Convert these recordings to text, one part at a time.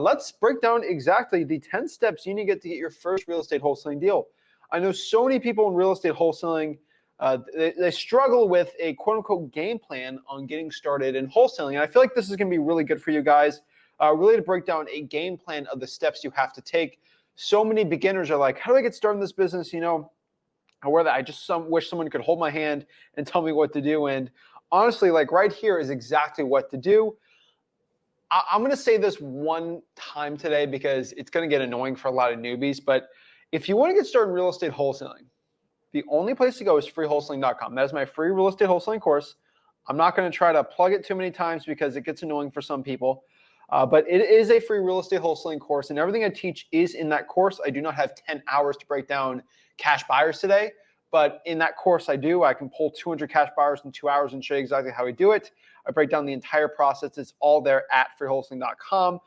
Let's break down exactly the 10 steps you need to get your first real estate wholesaling deal. I know so many people in real estate wholesaling, they struggle with a quote unquote game plan on getting started in wholesaling. And I feel like this is going to be really good for you guys, really to break down a game plan of the steps you have to take. So many beginners are like, how do I get started in this business? Or I just wish someone could hold my hand and tell me what to do. And honestly, like right here is exactly what to do. I'm going to say this one time today because it's going to get annoying for a lot of newbies. But if you want to get started in real estate wholesaling, the only place to go is freewholesaling.com. That is my free real estate wholesaling course. I'm not going to try to plug it too many times because it gets annoying for some people. But it is a free real estate wholesaling course, and everything I teach is in that course. I do not have 10 hours to break down cash buyers today, but in that course I do. I can pull 200 cash buyers in 2 hours and show you exactly how we do it. I break down the entire process. It's all there at freewholesaling.com.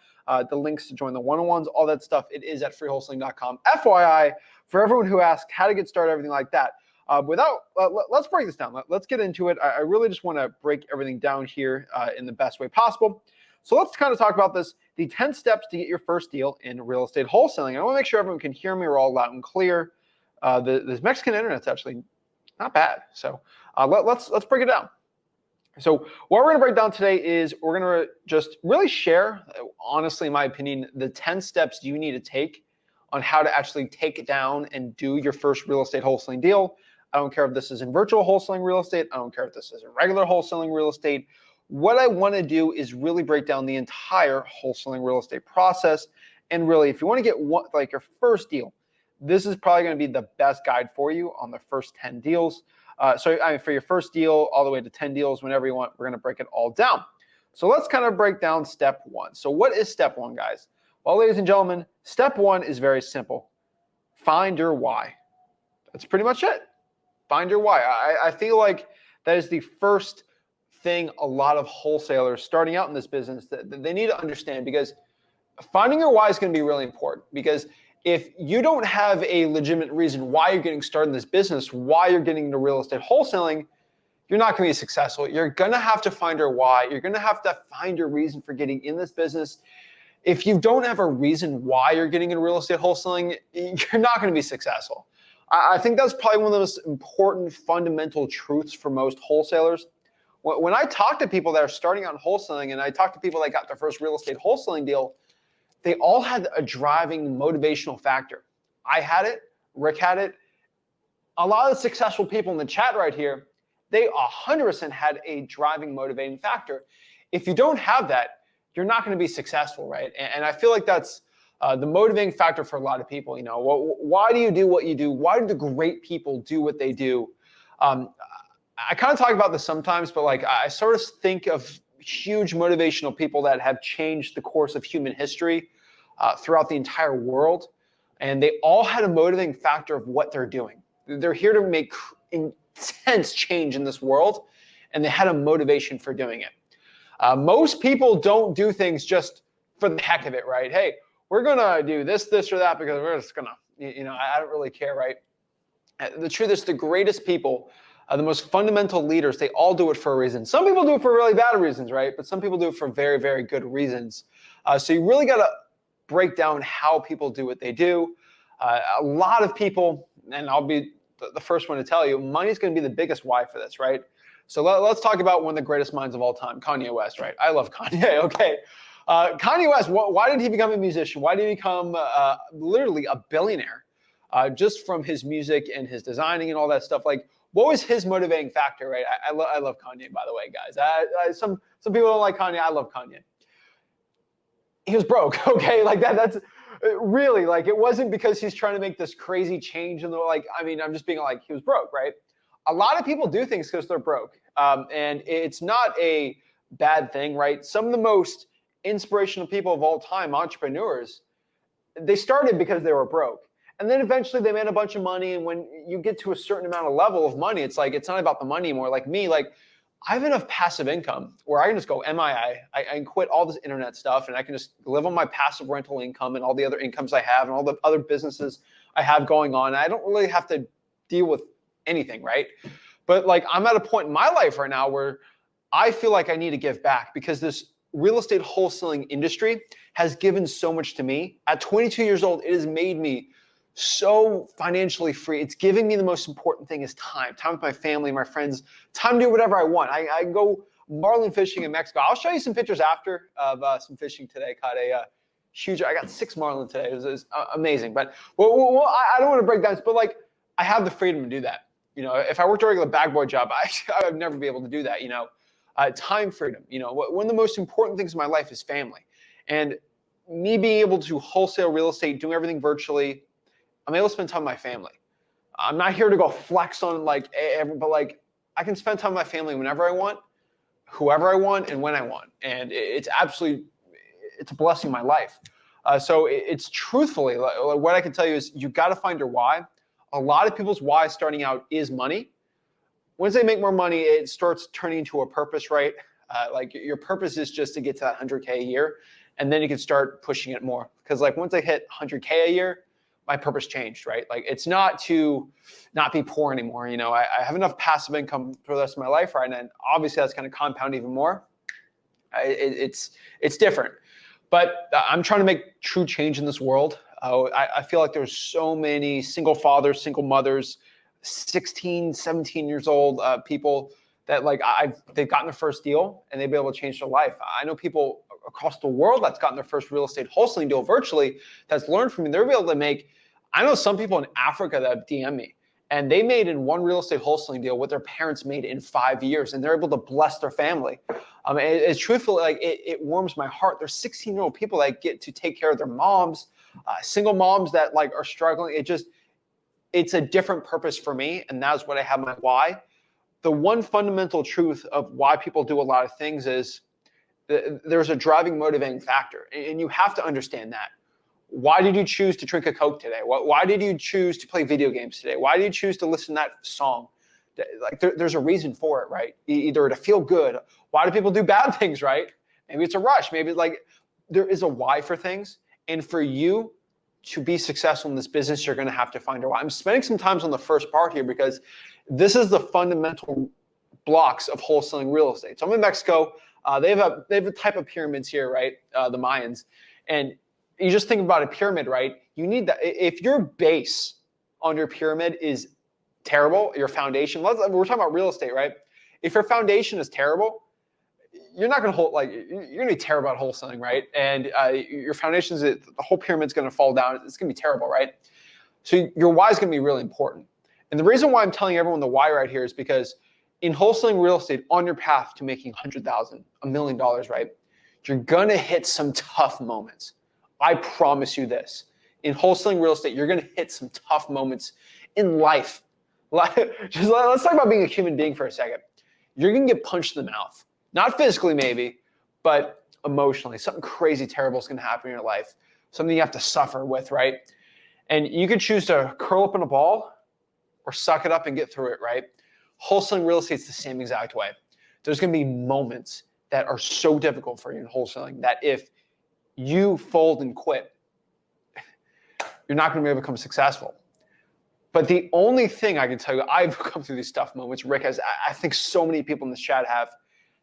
The links to join the one-on-ones, all that stuff, it is at freewholesaling.com. FYI, for everyone who asked how to get started, everything like that. Let's break this down. Let's get into it. I really just want to break everything down here in the best way possible. So let's kind of talk about this, the 10 steps to get your first deal in real estate wholesaling. I want to make sure everyone can hear me. We're all loud and clear. This Mexican internet's actually not bad. So let's break it down. So what we're going to break down today is we're going to just really share, honestly, in my opinion, the 10 steps you need to take on how to actually take it down and do your first real estate wholesaling deal. I don't care if this is in virtual wholesaling real estate. I don't care if this is in regular wholesaling real estate. What I want to do is really break down the entire wholesaling real estate process. And really, if you want to get your first deal, this is probably going to be the best guide for you on the first 10 deals. For your first deal all the way to 10 deals, whenever you want, we're going to break it all down. So let's kind of break down step one. So what is step one, guys? Well, ladies and gentlemen, step one is very simple. Find your why. That's pretty much it. Find your why. I feel like that is the first thing a lot of wholesalers starting out in this business that they need to understand, because finding your why is going to be really important. Because if you don't have a legitimate reason why you're getting started in this business, why you're getting into real estate wholesaling, you're not going to be successful. You're going to have to find your why. You're going to have to find your reason for getting in this business. If you don't have a reason why you're getting into real estate wholesaling, you're not going to be successful. I think that's probably one of the most important fundamental truths for most wholesalers. When I talk to people that are starting out in wholesaling, and I talk to people that got their first real estate wholesaling deal, they all had a driving motivational factor. I had it, Rick had it. A lot of the successful people in the chat right here, they 100% had a driving motivating factor. If you don't have that, you're not going to be successful, right? And I feel like that's the motivating factor for a lot of people. Why do you do what you do? Why do the great people do what they do? I kind of talk about this sometimes, but I sort of think of huge motivational people that have changed the course of human history throughout the entire world. And they all had a motivating factor of what they're doing. They're here to make intense change in this world, and they had a motivation for doing it. Most people don't do things just for the heck of it, right? Hey, we're going to do this, or that because we're just going to, I don't really care, right? The truth is, the greatest people, the most fundamental leaders, they all do it for a reason. Some people do it for really bad reasons, right? But some people do it for very, very good reasons. So you really got to break down how people do what they do. A lot of people, and I'll be the first one to tell you, money is going to be the biggest why for this, right? So let's talk about one of the greatest minds of all time, Kanye West, right? I love Kanye, okay. Kanye West, why did he become a musician? Why did he become literally a billionaire just from his music and his designing and all that stuff? What was his motivating factor, right? I love Kanye, by the way, guys. Some people don't like Kanye. I love Kanye. He was broke, okay? That's really, it wasn't because he's trying to make this crazy change in the, I'm just being he was broke, right? A lot of people do things because they're broke. And it's not a bad thing, right? Some of the most inspirational people of all time, entrepreneurs, they started because they were broke. And then eventually they made a bunch of money. And when you get to a certain amount of level of money, it's it's not about the money anymore. Like me, I have enough passive income where I can just go MIA. I can quit all this internet stuff and I can just live on my passive rental income and all the other incomes I have and all the other businesses I have going on. I don't really have to deal with anything, right? But I'm at a point in my life right now where I feel like I need to give back, because this real estate wholesaling industry has given so much to me. At 22 years old, it has made me so financially free. It's giving me the most important thing is time with my family, my friends, time to do whatever I want. I can go marlin fishing in Mexico. I'll show you some pictures after of some fishing today. Caught a huge, I got 6 marlin today. It was amazing. But well, I don't want to break down, but like I have the freedom to do that. You know, if I worked a regular bag boy job, I would never be able to do that, you know. Time freedom, you know, one of the most important things in my life is family. And me being able to wholesale real estate, doing everything virtually, I'm able to spend time with my family. I'm not here to go flex on like, but like I can spend time with my family whenever I want, whoever I want, and when I want. And it's absolutely, it's a blessing in my life. So it's truthfully, what I can tell you is you got to find your why. A lot of people's why starting out is money. Once they make more money, it starts turning into a purpose, right? Like your purpose is just to get to that 100K a year, and then you can start pushing it more. Because like once I hit 100K a year, my purpose changed, right? Like it's not to not be poor anymore. You know, I have enough passive income for the rest of my life, right? And obviously that's going to compound even more. It's different, but I'm trying to make true change in this world. I feel like there's so many single fathers, single mothers, 16, 17 years old people that like they've gotten their first deal and they've been able to change their life. I know people across the world that's gotten their first real estate wholesaling deal virtually that's learned from me. They're able to make, I know some people in Africa that DM me and they made in one real estate wholesaling deal what their parents made in 5 years, and they're able to bless their family. It's truthfully, like it warms my heart. There's 16-year-old people that get to take care of their moms, single moms that like are struggling. It's a different purpose for me, and that's what I have my why. The one fundamental truth of why people do a lot of things is there's a driving motivating factor, and you have to understand that. Why did you choose to drink a Coke today? Why did you choose to play video games today? Why did you choose to listen to that song? Like there's a reason for it, right? Either to feel good. Why do people do bad things, right? Maybe it's a rush. Maybe it's like there is a why for things. And for you to be successful in this business, you're going to have to find a why. I'm spending some time on the first part here because this is the fundamental blocks of wholesaling real estate. So I'm in Mexico. They have a type of pyramids here, right? The Mayans. And you just think about a pyramid, right? You need that. If your base on your pyramid is terrible, your foundation, we're talking about real estate, right? If your foundation is terrible, you're not going to you're going to be terrible at wholesaling, right? And your foundation the whole pyramid's going to fall down. It's going to be terrible, right? So your why is going to be really important. And the reason why I'm telling everyone the why right here is because in wholesaling real estate, on your path to making $100,000, $1 million, right? You're going to hit some tough moments. I promise you this. In wholesaling real estate, you're going to hit some tough moments in life. Just let's talk about being a human being for a second. You're going to get punched in the mouth. Not physically maybe, but emotionally. Something crazy terrible is going to happen in your life. Something you have to suffer with, right? And you could choose to curl up in a ball or suck it up and get through it, right? Wholesaling real estate is the same exact way. There's going to be moments that are so difficult for you in wholesaling that if you fold and quit, you're not going to be able to become successful. But the only thing I can tell you, I've come through these tough moments, Rick has, I think so many people in this chat have,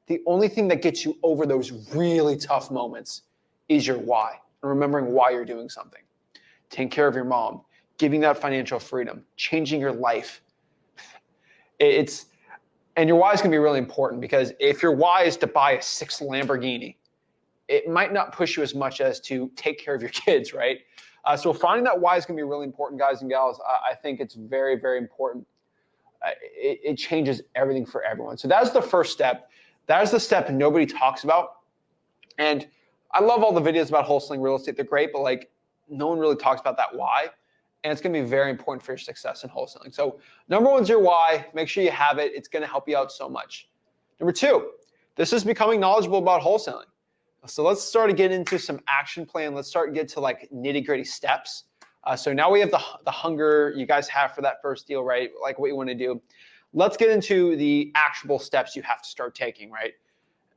the only thing that gets you over those really tough moments is your why, and remembering why you're doing something. Taking care of your mom, giving that financial freedom, changing your life. And your why is going to be really important because if your why is to buy a 6 Lamborghini, it might not push you as much as to take care of your kids, right? So finding that why is going to be really important, guys and gals. I think it's very, very important. It changes everything for everyone. So that's the first step. That is the step nobody talks about. And I love all the videos about wholesaling real estate. They're great, but like no one really talks about that why. And it's going to be very important for your success in wholesaling. So number 1 is your why. Make sure you have it. It's going to help you out so much. Number 2, this is becoming knowledgeable about wholesaling. So let's start to get into some action plan. Let's start to get to like nitty gritty steps. So now we have the hunger you guys have for that first deal, right? Like what you want to do. Let's get into the actionable steps you have to start taking, right?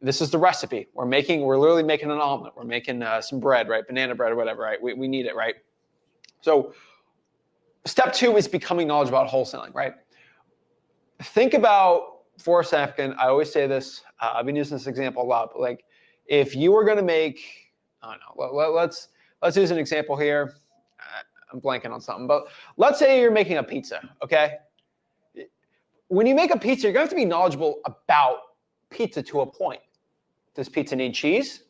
This is the recipe. We're literally making an omelet. We're making some bread, right? Banana bread or whatever, right? We need it, right? So step 2 is becoming knowledgeable about wholesaling, right? Think about, for a second, I always say this, I've been using this example a lot, but like if you were going to make, I don't know, let's use an example here. I'm blanking on something, but let's say you're making a pizza, okay? When you make a pizza, you're going to have to be knowledgeable about pizza to a point. Does pizza need cheese?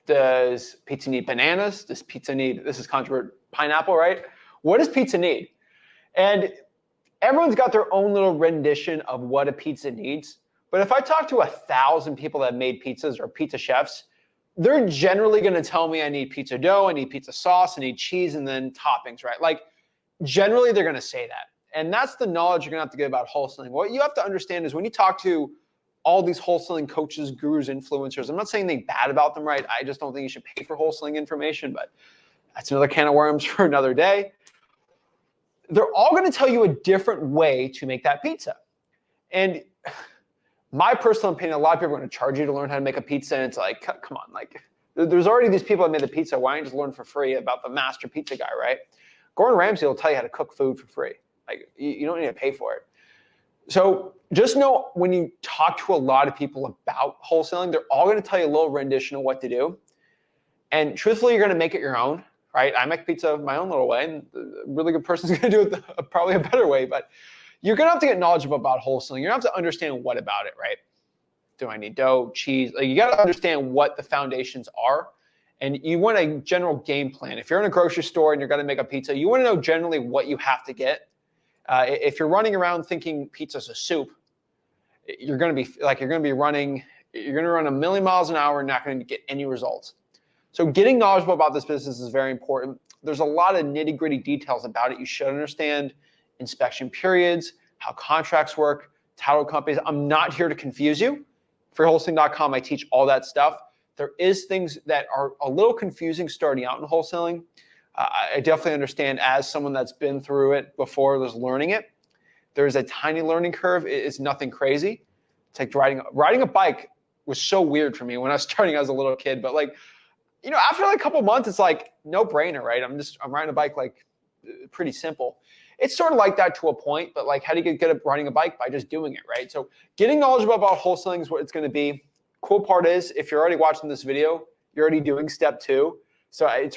Does pizza need bananas? Does pizza need, this is controversial, pineapple, right? What does pizza need? And everyone's got their own little rendition of what a pizza needs. But if I talk to 1,000 people that have made pizzas or pizza chefs, they're generally going to tell me I need pizza dough, I need pizza sauce, I need cheese, and then toppings, right? Like generally they're going to say that. And that's the knowledge you're going to have to get about wholesaling. What you have to understand is when you talk to all these wholesaling coaches, gurus, influencers, I'm not saying anything bad about them, right? I just don't think you should pay for wholesaling information, but that's another can of worms for another day. They're all going to tell you a different way to make that pizza. And my personal opinion, a lot of people are going to charge you to learn how to make a pizza, and it's like, come on, like there's already these people that made the pizza. Why don't you just learn for free about the master pizza guy, right? Gordon Ramsay will tell you how to cook food for free. Like you don't need to pay for it. So just know when you talk to a lot of people about wholesaling, they're all going to tell you a little rendition of what to do. And truthfully, you're going to make it your own, right? I make pizza my own little way, and a really good person's going to do it probably a better way. But you're going to have to get knowledgeable about wholesaling. You're going to have to understand what about it, right? Do I need dough, cheese? Like you got to understand what the foundations are. And you want a general game plan. If you're in a grocery store and you're going to make a pizza, you want to know generally what you have to get. If you're running around thinking pizza's a soup, you're going to run a million miles an hour and not going to get any results. So getting knowledgeable about this business is very important. There's a lot of nitty-gritty details about it. You should understand inspection periods, how contracts work, title companies. I'm not here to confuse you. For wholesaling.com, I teach all that stuff. There is things that are a little confusing starting out in wholesaling. I definitely understand as someone that's been through it before, there's learning it. There's a tiny learning curve. It's nothing crazy. It's like riding a bike was so weird for me when I was starting as a little kid. But like, you know, after like a couple months, it's like no brainer, right? I'm riding a bike like pretty simple. It's sort of like that to a point, but like how do you get good at riding a bike? By just doing it, right? So getting knowledgeable about wholesaling is what it's going to be. Cool part is if you're already watching this video, you're already doing step 2. So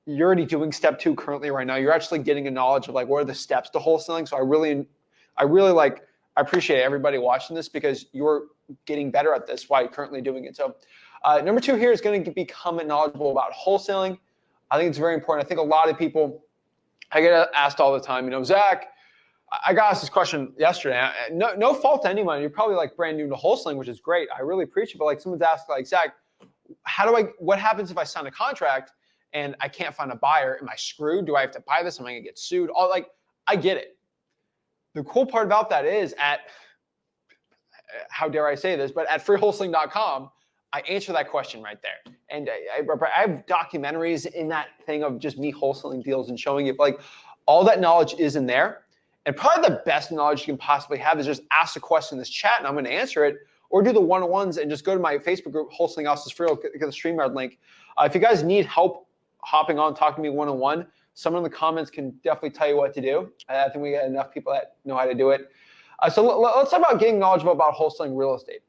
you're already doing step 2 currently right now. You're actually getting a knowledge of like what are the steps to wholesaling. So I appreciate everybody watching this because you're getting better at this while you're currently doing it. So number 2 here is going to become knowledgeable about wholesaling. I think it's very important. I think a lot of people, I get asked all the time, you know, Zach, I got asked this question yesterday. No fault to anyone. You're probably like brand new to wholesaling, which is great. I really appreciate it. But like someone's asked, like, Zach, what happens if I sign a contract and I can't find a buyer? Am I screwed? Do I have to buy this? Am I going to get sued? I get it. The cool part about that is how dare I say this, but at freewholesaling.com, I answer that question right there. And I have documentaries in that thing of just me wholesaling deals and showing you, like all that knowledge is in there. And probably the best knowledge you can possibly have is just ask a question in this chat and I'm going to answer it, or do the one-on-ones and just go to my Facebook group, Wholesaling House is Free, get the StreamYard link. If you guys need help hopping on, talking to me one-on-one, someone in the comments can definitely tell you what to do. I think we got enough people that know how to do it. So let's talk about getting knowledgeable about wholesaling real estate.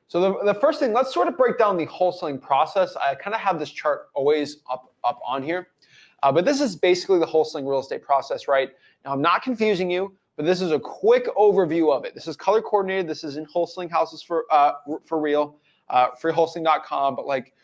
So the first thing, let's sort of break down the wholesaling process. I kind of have this chart always up on here. But this is basically the wholesaling real estate process, right? Now, I'm not confusing you, but this is a quick overview of it. This is color coordinated. This is in Wholesaling Houses for Real, freewholesaling.com. But like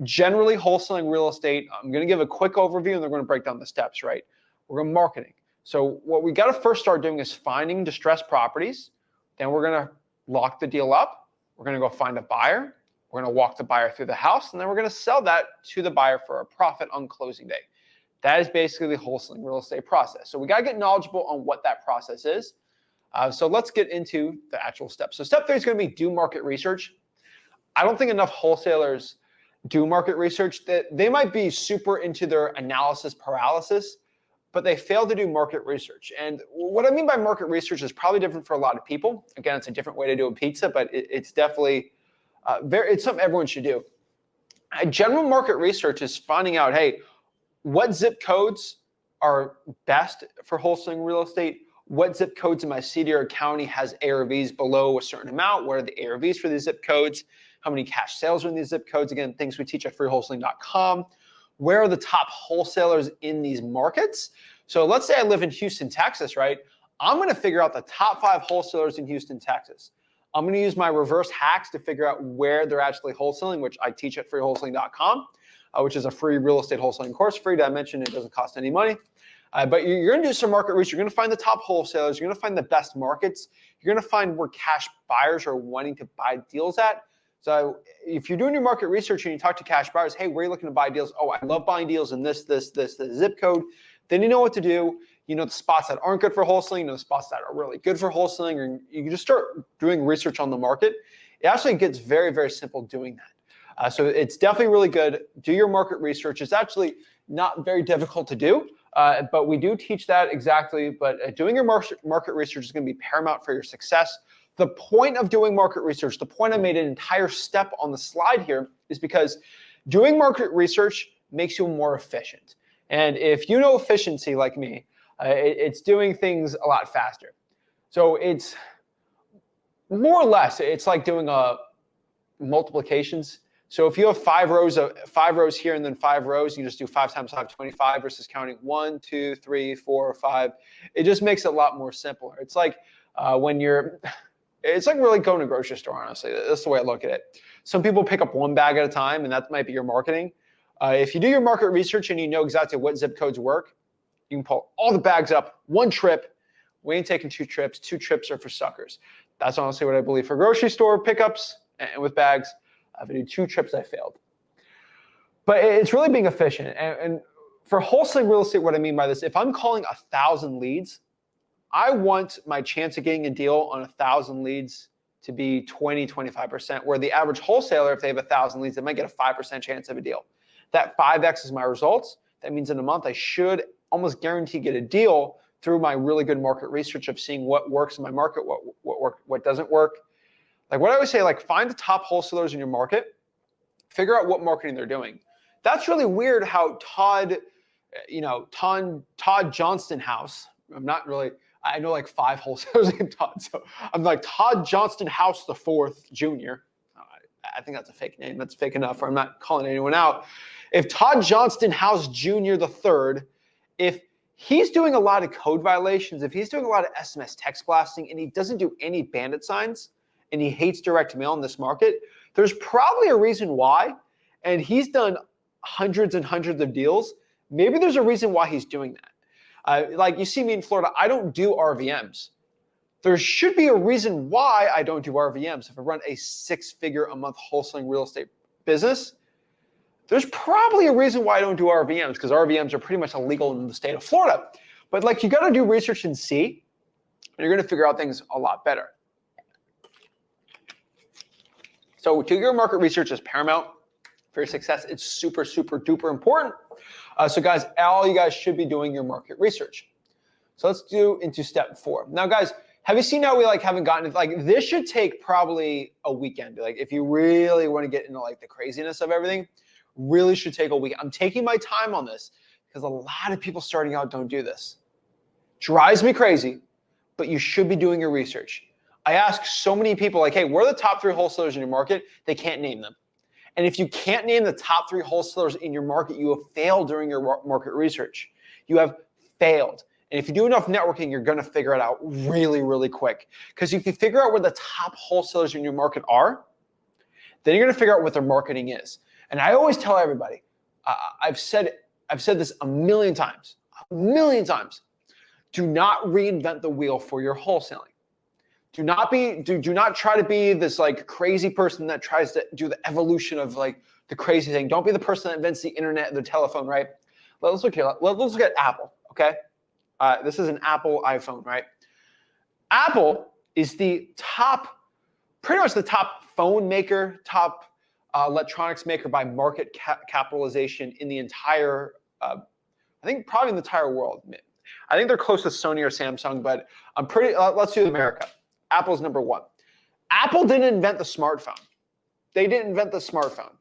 generally wholesaling real estate, I'm going to give a quick overview and they're going to break down the steps, right? We're going to marketing. So what we got to first start doing is finding distressed properties. Then we're going to lock the deal up. We're going to go find a buyer. We're going to walk the buyer through the house, and then we're going to sell that to the buyer for a profit on closing day. That is basically the wholesaling real estate process. So we got to get knowledgeable on what that process is. So let's get into the actual steps. So step 3 is going to be do market research. I don't think enough wholesalers do market research. That they might be super into their analysis paralysis, but they fail to do market research. And what I mean by market research is probably different for a lot of people. Again, it's a different way to do a pizza, but it's definitely it's something everyone should do. General market research is finding out, hey, what zip codes are best for wholesaling real estate? What zip codes in my city or county has ARVs below a certain amount? What are the ARVs for these zip codes? how many cash sales are in these zip codes. Again, things we teach at freewholesaling.com. Where are the top wholesalers in these markets? So let's say I live in Houston, Texas, right? I'm going to figure out the top 5 wholesalers in Houston, Texas. I'm going to use my reverse hacks to figure out where they're actually wholesaling, which I teach at freewholesaling.com, which is a free real estate wholesaling course. Free, did I mention it doesn't cost any money? But you're going to do some market research. You're going to find the top wholesalers. You're going to find the best markets. You're going to find where cash buyers are wanting to buy deals at. So if you're doing your market research and you talk to cash buyers, hey, where are you looking to buy deals? Oh, I love buying deals in this zip code. Then you know what to do. You know the spots that aren't good for wholesaling, you know the spots that are really good for wholesaling, and you can just start doing research on the market. It actually gets very, very simple doing that. So it's definitely really good. Do your market research. It's actually not very difficult to do, but we do teach that exactly. But doing your market research is going to be paramount for your success. The point of doing market research, the point I made an entire step on the slide here, is because doing market research makes you more efficient. And if you know efficiency like me, it's doing things a lot faster. So it's more or less, it's like doing multiplications. So if you have 5 rows here and then 5 rows, you just do 5 times 5, 25 versus counting 1, 2, 3, 4, 5. It just makes it a lot more simpler. It's like it's like really going to a grocery store, honestly. That's the way I look at it. Some people pick up 1 bag at a time, and that might be your marketing. If you do your market research and you know exactly what zip codes work, you can pull all the bags up, 1 trip. We ain't taking 2 trips. 2 trips are for suckers. That's honestly what I believe for grocery store pickups and with bags. If I do 2 trips, I failed. But it's really being efficient. And for wholesaling real estate, what I mean by this, if I'm calling 1,000 leads, I want my chance of getting a deal on 1,000 leads to be 20, 25%, where the average wholesaler, if they have 1,000 leads, they might get a 5% chance of a deal. That 5x is my results. That means in a month, I should almost guarantee get a deal through my really good market research of seeing what works in my market, what doesn't work. Like what I always say, like find the top wholesalers in your market, figure out what marketing they're doing. That's really weird how Todd Johnston House, I know like 5 wholesalers named Todd, so I'm like Todd Johnston House the 4th Jr. I think that's a fake name. That's fake enough, or I'm not calling anyone out. If Todd Johnston House Jr. the 3rd, if he's doing a lot of code violations, if he's doing a lot of SMS text blasting, and he doesn't do any bandit signs, and he hates direct mail in this market, there's probably a reason why, and he's done hundreds and hundreds of deals. Maybe there's a reason why he's doing that. Like you see me in Florida, I don't do RVMs. There should be a reason why I don't do RVMs. If I run a 6-figure a month wholesaling real estate business, there's probably a reason why I don't do RVMs, because RVMs are pretty much illegal in the state of Florida. But like you got to do research and see, and you're going to figure out things a lot better. So do your market research is paramount for your success. It's super, super duper important. So guys, all you guys should be doing your market research. So let's do into step 4. Now guys, have you seen how we haven't gotten it? This should take probably a weekend. Like if you really want to get into the craziness of everything, really should take a week. I'm taking my time on this because a lot of people starting out don't do this. Drives me crazy, but you should be doing your research. I ask so many people hey, where are the top 3 wholesalers in your market? They can't name them. And if you can't name the top 3 wholesalers in your market, you have failed during your market research. You have failed. And if you do enough networking, you're going to figure it out really, really quick. Because if you figure out where the top wholesalers in your market are, then you're going to figure out what their marketing is. And I always tell everybody, I've said this a million times. Do not reinvent the wheel for your wholesaling. Do not try to be this crazy person that tries to do the evolution of the crazy thing. Don't be the person that invents the internet and the telephone, right? Let's look here. Let's look at Apple, okay? This is an Apple iPhone, right? Apple is pretty much the top phone maker, top electronics maker by market capitalization in the entire, I think probably in the entire world. I think they're close to Sony or Samsung, but let's do America. Apple's number 1. Apple didn't invent the smartphone. They didn't invent the smartphone.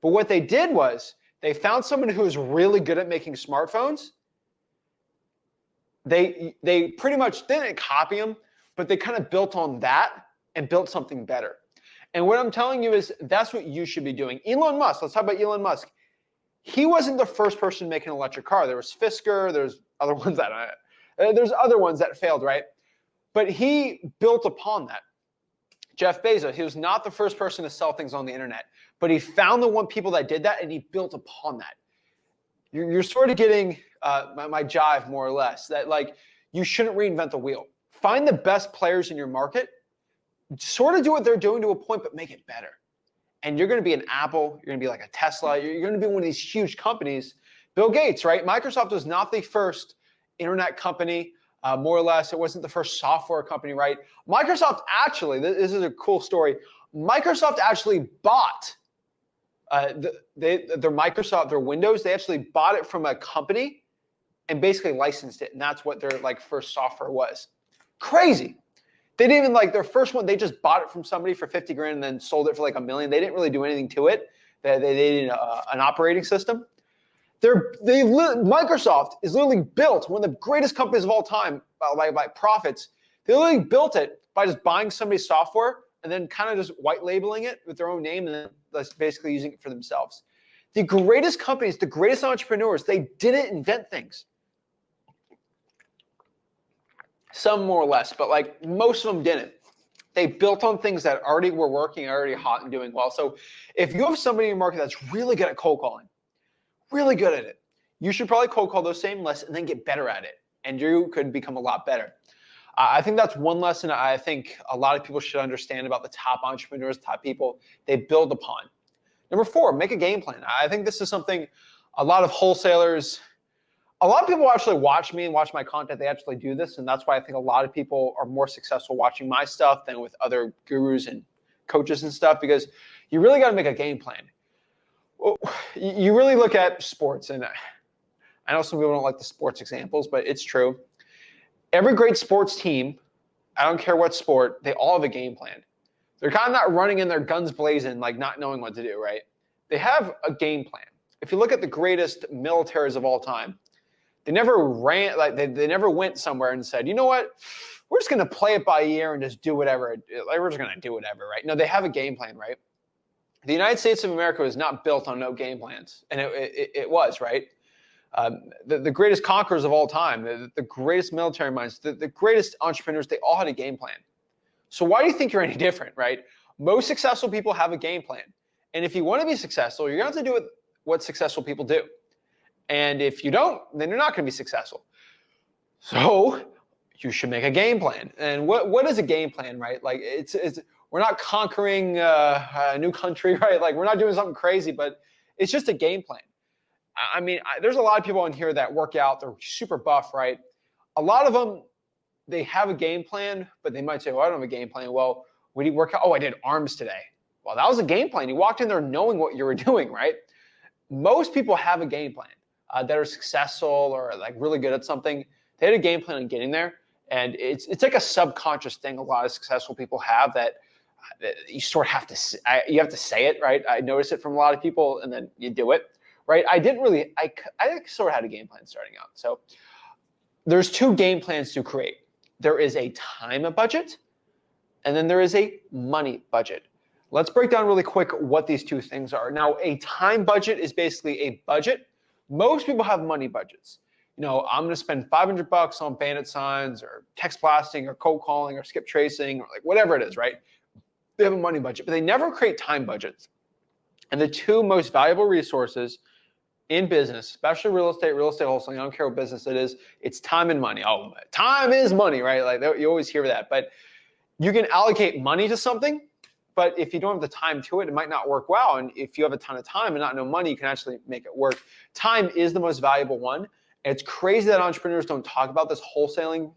But what they did was they found someone who was really good at making smartphones. They pretty much didn't copy them, but they kind of built on that and built something better. And what I'm telling you is that's what you should be doing. Elon Musk, let's talk about Elon Musk. He wasn't the first person to make an electric car. There was Fisker, there's other ones that failed, right? But he built upon that. Jeff Bezos, he was not the first person to sell things on the internet, but he found the one people that did that and he built upon that. You're sort of getting my jive more or less, that like you shouldn't reinvent the wheel. Find the best players in your market, sort of do what they're doing to a point, but make it better. And you're going to be an Apple, you're going to be like a Tesla, you're going to be one of these huge companies. Bill Gates, right? Microsoft was not the first internet company, more or less. It wasn't the first software company, right? Microsoft actually, this is a cool story. Microsoft actually bought their Windows. They actually bought it from a company and basically licensed it. And that's what their like first software was. Crazy. They didn't even like their first one. They just bought it from somebody for 50 grand and then sold it for like $1 million. They didn't really do anything to it. They did an operating system. Microsoft is literally built one of the greatest companies of all time by profits. They literally built it by just buying somebody's software and then kind of just white labeling it with their own name and then basically using it for themselves. The greatest companies, the greatest entrepreneurs, they didn't invent things. Some more or less, but like most of them didn't. They built on things that already were working, already hot and doing well. So if you have somebody in your market that's really good at cold calling, really good at it, you should probably cold call those same lists and then get better at it. And you could become a lot better. I think that's one lesson I think a lot of people should understand about the top entrepreneurs, top people they build upon. Number 4, make a game plan. I think this is something a lot of wholesalers, a lot of people actually watch me and watch my content. They actually do this. And that's why I think a lot of people are more successful watching my stuff than with other gurus and coaches and stuff, because you really got to make a game plan. You really look at sports, and I know some people don't like the sports examples, but it's true. Every great sports team, I don't care what sport, they all have a game plan. They're kind of not running in their guns blazing, like not knowing what to do, right? They have a game plan. If you look at the greatest militaries of all time, they never ran, like they never went somewhere and said, you know what, we're just going to play it by ear and just do whatever. Like we're just going to do whatever, right? No, they have a game plan, right? The United States of America was not built on no game plans, and it was, right? The greatest conquerors of all time, the greatest military minds, the greatest entrepreneurs, they all had a game plan. So why do you think you're any different, right? Most successful people have a game plan. And if you want to be successful, you're going to have to do what successful people do. And if you don't, then you're not going to be successful. So you should make a game plan. And what is a game plan, right? Like we're not conquering a new country, right? Like we're not doing something crazy, but it's just a game plan. I mean, there's a lot of people in here that work out. They're super buff, right? A lot of them, they have a game plan, but they might say, well, I don't have a game plan. Well, what do you work out? Oh, I did arms today. Well, that was a game plan. You walked in there knowing what you were doing, right? Most people have a game plan that are successful or like really good at something. They had a game plan on getting there. And it's like a subconscious thing a lot of successful people have that you sort of have to say it, right? I notice it from a lot of people, and then you do it. Right? I sort of had a game plan starting out. So there's 2 game plans to create. There is a time budget, and then there is a money budget. Let's break down really quick what these 2 things are. Now, a time budget is basically a budget. Most people have money budgets. You know, I'm going to spend $500 on bandit signs or text blasting or cold calling or skip tracing or like whatever it is, right? They have a money budget, but they never create time budgets. And the 2 most valuable resources in business, especially real estate wholesaling, I don't care what business it is, it's time and money. Oh, time is money, right? Like you always hear that. But you can allocate money to something, but if you don't have the time to it, it might not work well. And if you have a ton of time and not no money, you can actually make it work. Time is the most valuable one. And it's crazy that entrepreneurs don't talk about this. Wholesaling,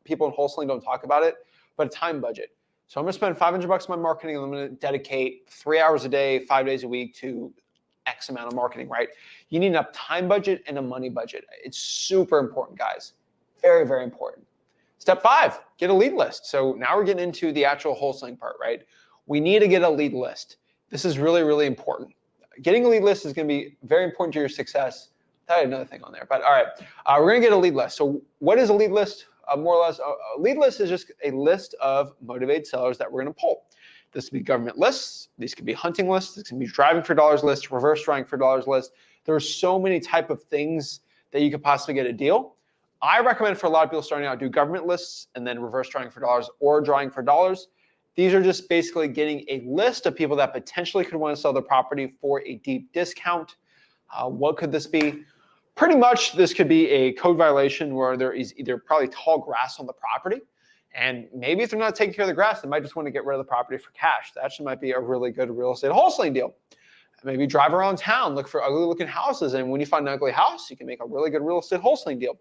people in wholesaling don't talk about it, but a time budget. So I'm going to spend $500 on my marketing, and I'm going to dedicate 3 hours a day, 5 days a week to X amount of marketing, right? You need enough time budget and a money budget. It's super important, guys. Very, very important. Step 5, get a lead list. So now we're getting into the actual wholesaling part, right? We need to get a lead list. This is really, really important. Getting a lead list is going to be very important to your success. I had another thing on there, but all right. We're going to get a lead list. So what is a lead list? More or less, a lead list is just a list of motivated sellers that we're going to pull. This could be government lists. These could be hunting lists. This can be driving for dollars lists, reverse driving for dollars lists. There are so many type of things that you could possibly get a deal. I recommend for a lot of people starting out, do government lists and then reverse drawing for dollars or drawing for dollars. These are just basically getting a list of people that potentially could want to sell their property for a deep discount. What could this be? Pretty much this could be a code violation where there is either probably tall grass on the property, and maybe if they're not taking care of the grass, they might just want to get rid of the property for cash. That actually might be a really good real estate wholesaling deal. Maybe drive around town, look for ugly looking houses, and when you find an ugly house, you can make a really good real estate wholesaling deal.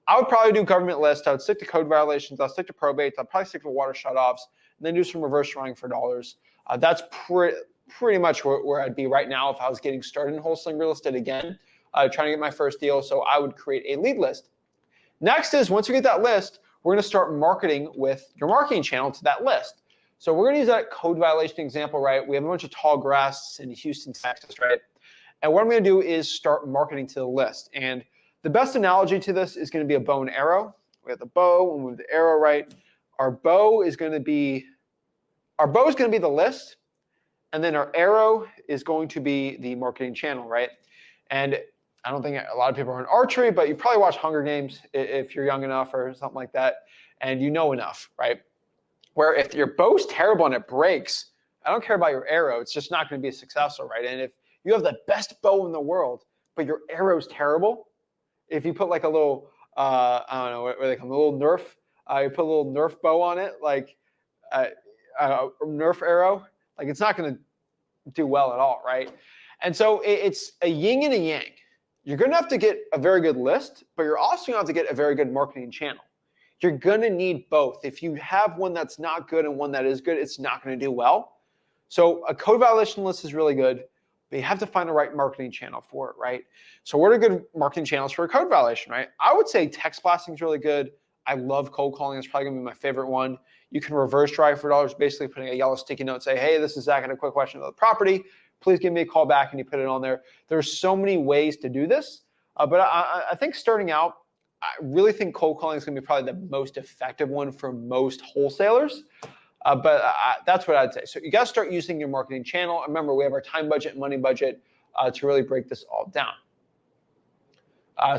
I would probably do government list. I would stick to code violations. I'll stick to probates. I'll probably stick to water shutoffs, and then do some reverse drawing for dollars. That's pretty much where I'd be right now if I was getting started in wholesaling real estate again, trying to get my first deal. So I would create a lead list. Next is once you get that list, we're going to start marketing with your marketing channel to that list. So we're going to use that code violation example, right? We have a bunch of tall grass in Houston, Texas, right? And what I'm going to do is start marketing to the list. And the best analogy to this is going to be a bow and arrow. We have the bow and we have the arrow, right? Our bow is going to be the list, and then our arrow is going to be the marketing channel, right? And I don't think a lot of people are in archery, but you probably watch Hunger Games if you're young enough or something like that, and you know enough, right? Where if your bow's terrible and it breaks, I don't care about your arrow. It's just not going to be successful, right? And if you have the best bow in the world, but your arrow's terrible, if you put like a little, I don't know, what they call them, a little Nerf, you put a little Nerf bow on it, like a Nerf arrow, like it's not going to do well at all, right? And so it's a yin and a yang. You're going to have to get a very good list, but you're also going to have to get a very good marketing channel. You're going to need both. If you have one that's not good and one that is good, it's not going to do well. So a code violation list is really good, but you have to find the right marketing channel for it, right? So what are good marketing channels for a code violation, right? I would say text blasting is really good. I love cold calling. It's probably going to be my favorite one. You can reverse drive for dollars, basically putting a yellow sticky note, say, hey, this is Zach, I had a quick question about the property. Please give me a call back, and you put it on there. There's so many ways to do this, but I think starting out, I really think cold calling is going to be probably the most effective one for most wholesalers. That's what I'd say. So you got to start using your marketing channel. Remember, we have our time budget, money budget to really break this all down.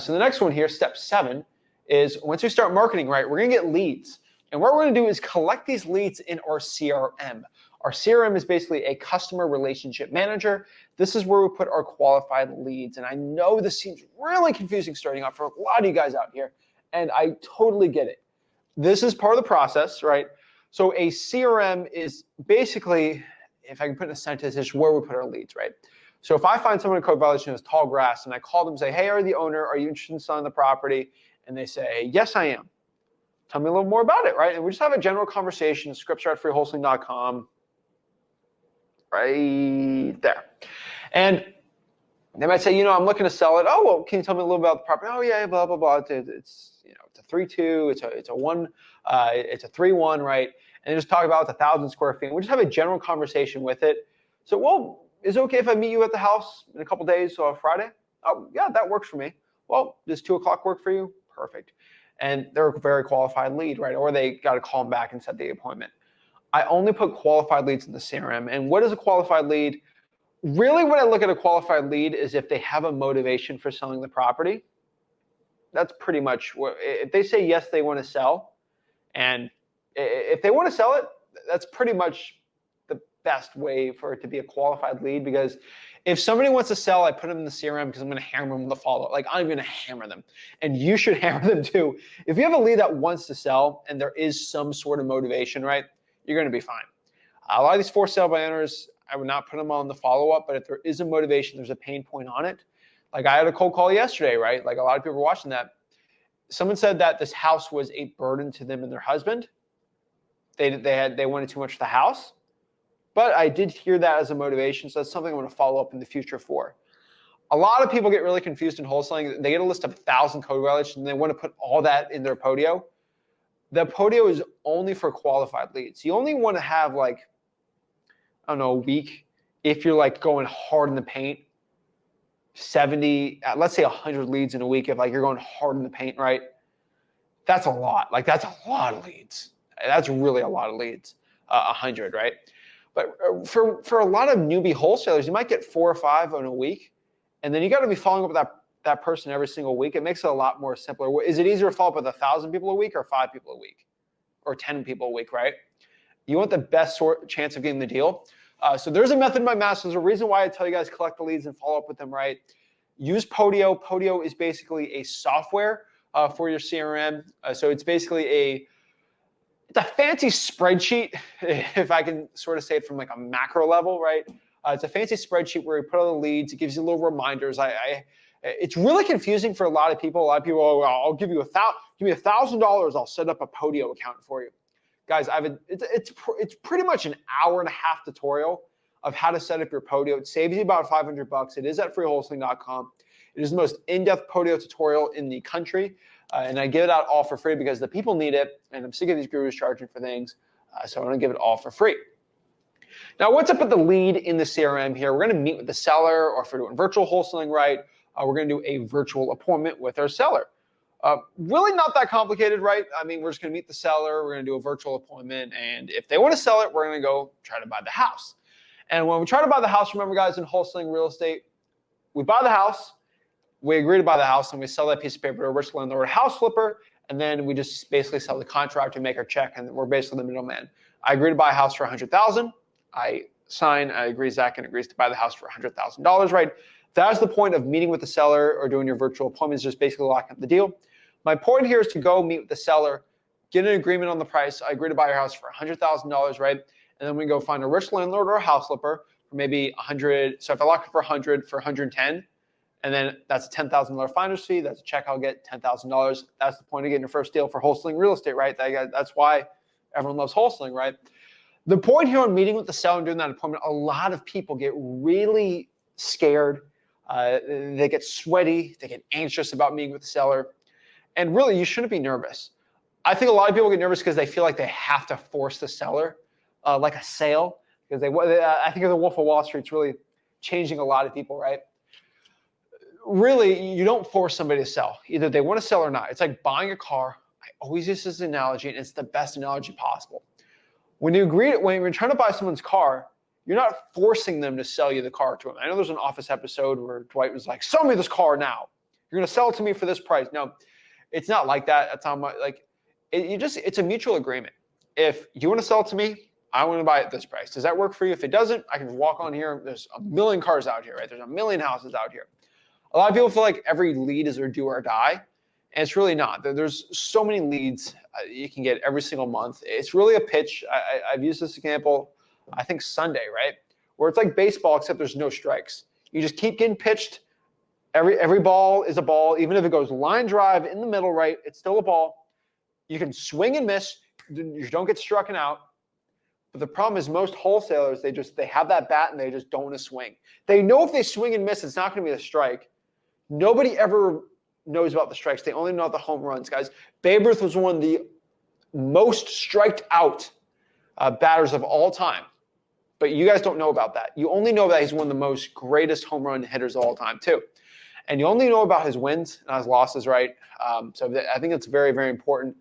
So the next one here, step 7, is once we start marketing, right, we're going to get leads. And what we're going to do is collect these leads in our CRM. Our CRM is basically a customer relationship manager. This is where we put our qualified leads. And I know this seems really confusing starting out for a lot of you guys out here, and I totally get it. This is part of the process, right? So a CRM is basically, if I can put in a sentence, it's where we put our leads, right? So if I find someone in code violation who has tall grass and I call them and say, hey, are you the owner? Are you interested in selling the property? And they say, yes, I am. Tell me a little more about it, right? And we just have a general conversation. Scripts are at freewholesaling.com. Right there. And they might say, I'm looking to sell it. Oh, well, can you tell me a little about the property? Oh, yeah, blah, blah, blah. It's a 3-2, it's a 3-1, right? And they just talk about it's 1,000 square feet. And we just have a general conversation with it. So, well, is it okay if I meet you at the house in a couple days, so on Friday? Oh, yeah, that works for me. Well, does 2 o'clock work for you? Perfect. And they're a very qualified lead, right? Or they got to call them back and set the appointment. I only put qualified leads in the CRM. And what is a qualified lead? Really, when I look at a qualified lead is if they have a motivation for selling the property. That's pretty much what, if they say yes, they want to sell. And if they want to sell it, that's pretty much the best way for it to be a qualified lead, because if somebody wants to sell, I put them in the CRM because I'm going to hammer them with a follow-up. Like, I'm going to hammer them. And you should hammer them too. If you have a lead that wants to sell and there is some sort of motivation, right, you're going to be fine. A lot of these for sale by owners, I would not put them on the follow-up, but if there is a motivation, there's a pain point on it. Like I had a cold call yesterday, right? Like a lot of people were watching that. Someone said that this house was a burden to them and their husband. They wanted too much for the house. But I did hear that as a motivation, so that's something I'm going to follow up in the future for. A lot of people get really confused in wholesaling. They get a list of 1,000 code violations, and they want to put all that in their Podio. The Podio is only for qualified leads. You only want to have like, I don't know, a week if you're like going hard in the paint. 70, let's say 100 leads in a week. If like you're going hard in the paint, right? That's a lot. Like that's a lot of leads. That's really a lot of leads. 100, right? But for a lot of newbie wholesalers, you might get 4 or 5 in a week, and then you got to be following up with that person every single week. It makes it a lot more simpler. Is it easier to follow up with 1,000 people a week or 5 people a week or 10 people a week, right? You want the best chance of getting the deal. So there's a method in my master. There's a reason why I tell you guys collect the leads and follow up with them, right? Use Podio. Podio is basically a software for your CRM. So it's basically it's a fancy spreadsheet, if I can sort of say it from like a macro level, right? It's a fancy spreadsheet where you put all the leads. It gives you little reminders. It's really confusing for a lot of people. A lot of people, I'll give you give me $1,000. I'll set up a Podio account for you. Guys, it's pretty much an hour and a half tutorial of how to set up your Podio. It saves you about $500. It is at freewholesaling.com. It is the most in-depth Podio tutorial in the country, and I give it out all for free because the people need it, and I'm sick of these gurus charging for things, so I'm going to give it all for free. Now, what's up with the lead in the CRM here? We're going to meet with the seller, or if we're doing virtual wholesaling right, we're going to do a virtual appointment with our seller. Really not that complicated, right? I mean, we're just going to meet the seller. We're going to do a virtual appointment. And if they want to sell it, we're going to go try to buy the house. And when we try to buy the house, remember, guys, in wholesaling real estate, we buy the house, we agree to buy the house, and we sell that piece of paper to a rich landlord, a house flipper, and then we just basically sell the contract and make our check, and we're basically the middleman. I agree to buy a house for $100,000. I sign, I agree, Zach agrees to buy the house for $100,000, right? That's the point of meeting with the seller or doing your virtual appointments, just basically locking up the deal. My point here is to go meet with the seller, get an agreement on the price. I agree to buy your house for $100,000, right? And then we go find a rich landlord or a house flipper for maybe 100. So if I lock it for 100, for 110, and then that's a $10,000 finder's fee. That's a check I'll get, $10,000. That's the point of getting your first deal for wholesaling real estate, right? That's why everyone loves wholesaling, right? The point here on meeting with the seller and doing that appointment, a lot of people get really scared. They get sweaty. They get anxious about meeting with the seller. And really, you shouldn't be nervous. I think a lot of people get nervous because they feel like they have to force the seller, like a sale, because I think the Wolf of Wall Street's really changing a lot of people, right? Really, you don't force somebody to sell. Either they want to sell or not. It's like buying a car. I always use this analogy, and it's the best analogy possible. When you're trying to buy someone's car, you're not forcing them to sell you the car to them. I know there's an Office episode where Dwight was like, "Sell me this car now. You're going to sell it to me for this price." No. It's not like that. That's how much, it's a mutual agreement. If you want to sell it to me, I want to buy it at this price. Does that work for you? If it doesn't, I can walk on here. There's a million cars out here, right? There's a million houses out here. A lot of people feel like every lead is their do or die, and it's really not. There's so many leads you can get every single month. It's really a pitch. I've used this example, I think Sunday, right? Where it's like baseball, except there's no strikes. You just keep getting pitched. Every ball is a ball. Even if it goes line drive in the middle, right, it's still a ball. You can swing and miss. You don't get struck out. But the problem is most wholesalers, they have that bat and they just don't want to swing. They know if they swing and miss, it's not going to be a strike. Nobody ever knows about the strikes. They only know about the home runs, guys. Babe Ruth was one of the most striked out batters of all time. But you guys don't know about that. You only know that he's one of the most greatest home run hitters of all time, too. And you only know about his wins and his losses, right? So I think it's very, very important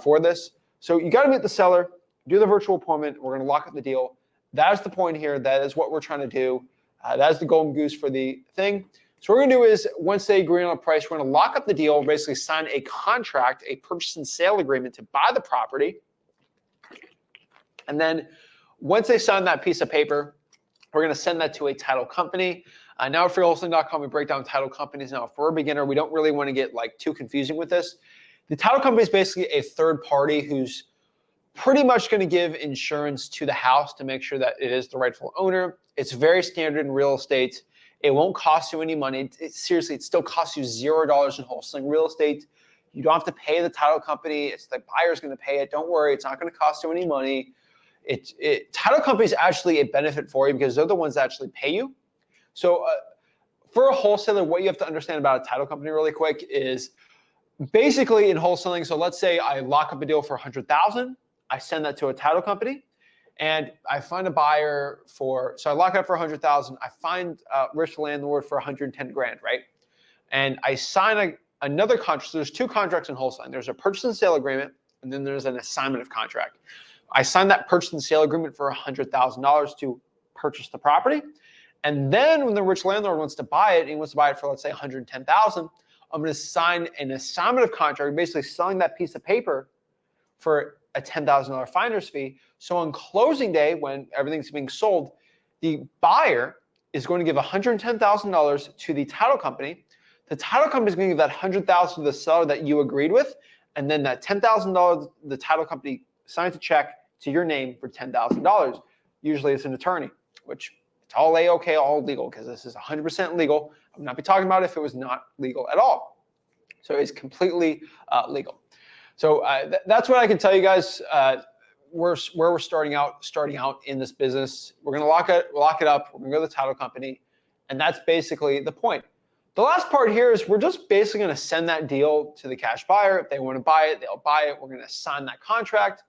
for this. So you got to meet the seller, do the virtual appointment. We're going to lock up the deal. That is the point here. That is what we're trying to do. That is the golden goose for the thing. So what we're going to do is once they agree on a price, we're going to lock up the deal, basically sign a contract, a purchase and sale agreement to buy the property. And then once they sign that piece of paper, we're going to send that to a title company. Now at freewholesaling.com, we break down title companies. Now, if we're a beginner, we don't really want to get too confusing with this. The title company is basically a third party who's pretty much going to give insurance to the house to make sure that it is the rightful owner. It's very standard in real estate. It won't cost you any money. Seriously, it still costs you $0 in wholesaling real estate. You don't have to pay the title company. It's the buyer's going to pay it. Don't worry. It's not going to cost you any money. Title company is actually a benefit for you because they're the ones that actually pay you. So for a wholesaler, what you have to understand about a title company really quick is basically in wholesaling. So let's say I lock up a deal for $100,000. I send that to a title company and I find a buyer so I lock it up for $100,000. I find a rich landlord for $110,000, right? And I sign another contract. So there's two contracts in wholesaling. There's a purchase and sale agreement, and then there's an assignment of contract. I signed that purchase and sale agreement for $100,000 to purchase the property. And then when the rich landlord wants to buy it, and he wants to buy it for, let's say, $110,000, I'm going to sign an assignment of contract, basically selling that piece of paper for a $10,000 finder's fee. So on closing day, when everything's being sold, the buyer is going to give $110,000 to the title company. The title company is going to give that $100,000 to the seller that you agreed with, and then that $10,000, the title company signs a check to your name for $10,000. Usually it's an attorney, which it's all A-OK, all legal, because this is 100% legal. I would not be talking about it if it was not legal at all. So it's completely legal. So that's what I can tell you guys. Where we're starting out in this business. We're going to lock it up. We're going to go to the title company, and that's basically the point. The last part here is we're just basically going to send that deal to the cash buyer. If they want to buy it, they'll buy it. We're going to sign that contract,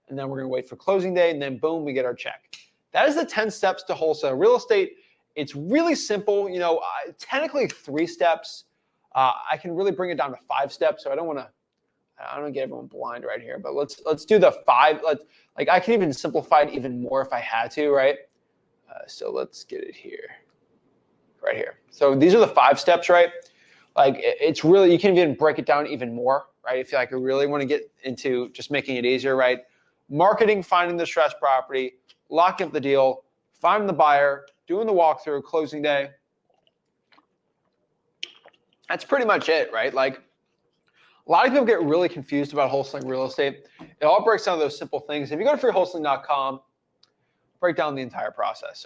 and then we're going to wait for closing day, and then boom, we get our check. That is the 10 steps to wholesale real estate. It's really simple. You know, technically 3 steps. I can really bring it down to 5 steps, so I don't want to get everyone blind right here, but let's do the 5. Like I can even simplify it even more if I had to, right? So let's get it here, right here. So these are the 5 steps, right? Like it's really, you can even break it down even more, right? If you like, you really want to get into just making it easier, right? Marketing, finding the stress property, locking up the deal, finding the buyer, doing the walkthrough, closing day. That's pretty much it, right? Like, a lot of people get really confused about wholesaling real estate. It all breaks down to those simple things. If you go to freewholesaling.com, break down the entire process.